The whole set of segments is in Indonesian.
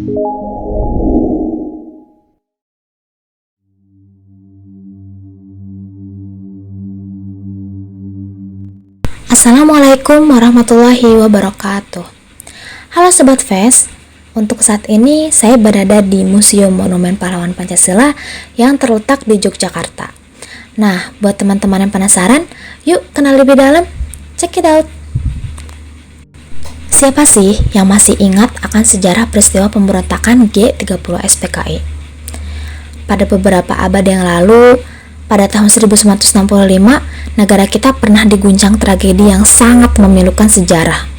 Assalamualaikum warahmatullahi wabarakatuh. Halo Sobat Fest, untuk saat ini saya berada di Museum Monumen Pahlawan Pancasila yang terletak di Yogyakarta. Nah, buat teman-teman yang penasaran, yuk kenal lebih dalam, check it out. Siapa sih yang masih ingat akan sejarah peristiwa pemberontakan G30 SPKI? Pada beberapa abad yang lalu, pada tahun 1965, negara kita pernah diguncang tragedi yang sangat memilukan sejarah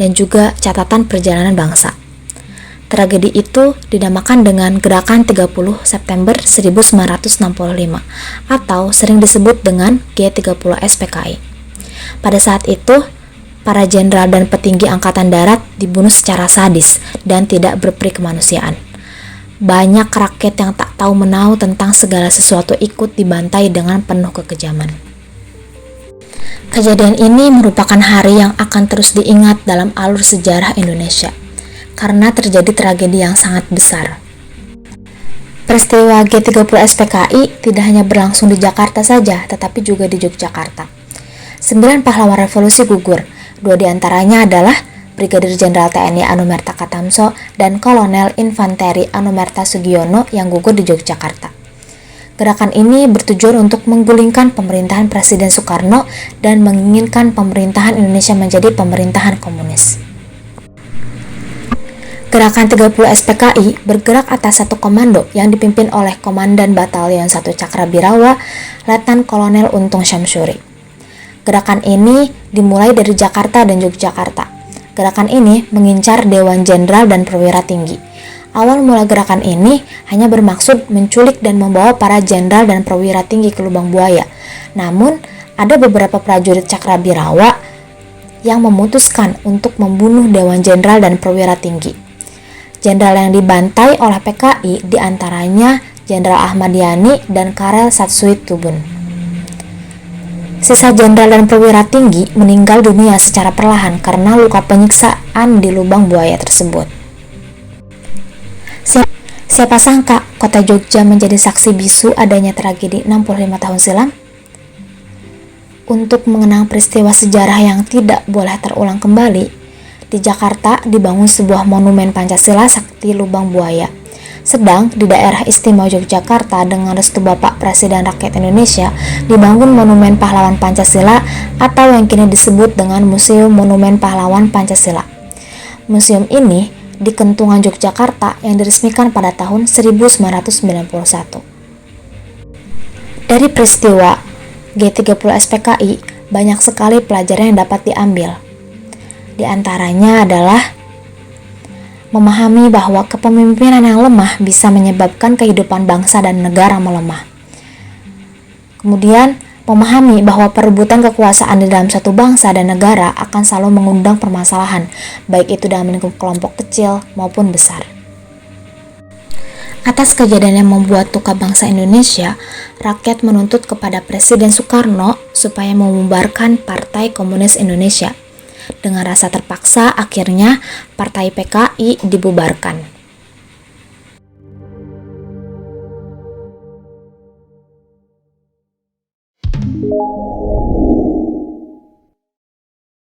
dan juga catatan perjalanan bangsa. Tragedi itu dinamakan dengan Gerakan 30 September 1965 atau sering disebut dengan G30 SPKI. Pada saat itu, para jenderal dan petinggi angkatan darat dibunuh secara sadis dan tidak berperi kemanusiaan. Banyak rakyat yang tak tahu menau tentang segala sesuatu ikut dibantai dengan penuh kekejaman. Kejadian ini merupakan hari yang akan terus diingat dalam alur sejarah Indonesia, karena terjadi tragedi yang sangat besar. Peristiwa G30 SPKI tidak hanya berlangsung di Jakarta saja, tetapi juga di Yogyakarta. 9 pahlawan revolusi gugur, 2 diantaranya adalah Brigadir Jenderal TNI Anumerta Katamso dan Kolonel Infanteri Anumerta Sugiono yang gugur di Yogyakarta. Gerakan ini bertujuan untuk menggulingkan pemerintahan Presiden Soekarno dan menginginkan pemerintahan Indonesia menjadi pemerintahan komunis. Gerakan 30 SPKI bergerak atas satu komando yang dipimpin oleh Komandan Batalion 1 Cakrabirawa, Letnan Kolonel Untung Syamsuri. Gerakan ini dimulai dari Jakarta dan Yogyakarta. Gerakan ini mengincar Dewan Jenderal dan perwira tinggi. Awal mula gerakan ini hanya bermaksud menculik dan membawa para jenderal dan perwira tinggi ke lubang buaya. Namun, ada beberapa prajurit Cakrabirawa yang memutuskan untuk membunuh Dewan Jenderal dan perwira tinggi. Jenderal yang dibantai oleh PKI diantaranya Jenderal Ahmad Yani dan Karel Satsuit Tubun. Sisa jenderal dan perwira tinggi meninggal dunia secara perlahan karena luka penyiksaan di lubang buaya tersebut. Siapa sangka kota Jogja menjadi saksi bisu adanya tragedi 65 tahun silam? Untuk mengenang peristiwa sejarah yang tidak boleh terulang kembali, di Jakarta dibangun sebuah monumen Pancasila Sakti Lubang Buaya. Sedang di daerah istimewa Yogyakarta dengan restu Bapak Presiden Rakyat Indonesia dibangun Monumen Pahlawan Pancasila atau yang kini disebut dengan Museum Monumen Pahlawan Pancasila. Museum ini di Kentungan Yogyakarta yang diresmikan pada tahun 1991. Dari peristiwa G30 SPKI banyak sekali pelajaran yang dapat diambil. Di antaranya adalah memahami bahwa kepemimpinan yang lemah bisa menyebabkan kehidupan bangsa dan negara melemah. Kemudian, memahami bahwa perebutan kekuasaan di dalam satu bangsa dan negara akan selalu mengundang permasalahan, baik itu dalam lingkup kelompok kecil maupun besar. Atas kejadian yang membuat duka bangsa Indonesia, rakyat menuntut kepada Presiden Soekarno supaya membubarkan Partai Komunis Indonesia. Dengan rasa terpaksa, akhirnya Partai PKI dibubarkan.